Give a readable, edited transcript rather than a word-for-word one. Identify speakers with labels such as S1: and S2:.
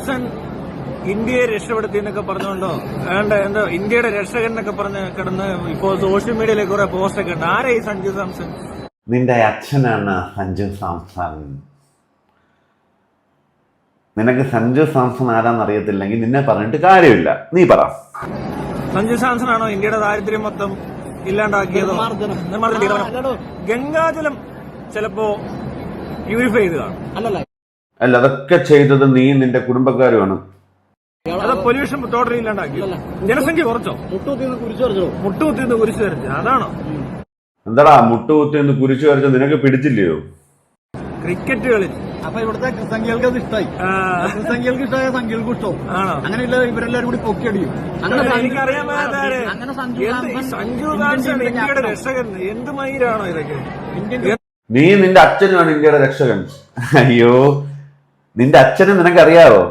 S1: സാംസൺ ഇന്ത്യയെ രക്ഷപ്പെടുത്തി എന്നൊക്കെ പറഞ്ഞുകൊണ്ടോ എന്താ ഇന്ത്യയുടെ രക്ഷകൻ എന്നൊക്കെ പറഞ്ഞ് കിടന്ന് ഇപ്പോ സോഷ്യൽ മീഡിയയിലേക്ക് കുറെ പോസ്റ്റ് ഒക്കെ ഉണ്ട്. ആരാ ഈ സഞ്ജു സാംസൺ?
S2: നിന്റെ അച്ഛനാണ് സഞ്ജു സാംസൺ. നിനക്ക് സഞ്ജു സാംസൺ ആരാന്ന് അറിയത്തില്ലെങ്കിൽ നിന്നെ പറഞ്ഞിട്ട് കാര്യമില്ല. നീ പറ.
S1: സഞ്ജു സാംസൺ ആണോ ഇന്ത്യയുടെ ദാരിദ്ര്യം മൊത്തം ഇല്ലാണ്ടാക്കിയതോ? ഗംഗാജലം ചിലപ്പോ പ്യൂരിഫൈ ചെയ്ത് കാണും.
S2: അല്ല, അതൊക്കെ ചെയ്തത് നീ നിന്റെ കുടുംബക്കാരുമാണ്.
S1: അത് പൊല്യൂഷൻ ടോട്ടലി ഇല്ലാണ്ടാക്കി. ജനസംഖ്യ കുറച്ചോ? മുട്ടുകുത്തിന്ന് കുരിശു വരച്ചു. അതാണോ?
S2: എന്താടാ മുട്ടുകുത്തിന്ന് കുരിശു വരച്ച നിനക്ക് പിടിച്ചില്ലയോ?
S1: ക്രിക്കറ്റ് കളി.
S3: അപ്പൊ ഇവിടുത്തെ ക്രിസ്തംഖ്യകൾക്ക് അത് ഇഷ്ടമായി. ക്രിസ്തംഖ്യകൾക്ക് ഇഷ്ടമായ സംഖ്യകൾക്ക് ഇഷ്ടവും. അങ്ങനെയുള്ള ഇവരെല്ലാരും കൂടി പൊക്കിയടിയും.
S1: എനിക്കറിയാൻ സഞ്ജു സാംസൺ ഇന്ത്യയുടെ രക്ഷകൻ. എന്ത് മയിലാണോ ഇതൊക്കെ?
S2: നീ നിന്റെ അച്ഛനുമാണ് ഇന്ത്യയുടെ രക്ഷകൻ. അയ്യോ, നിന്റെ അച്ഛനെ നിനക്കറിയാവോ?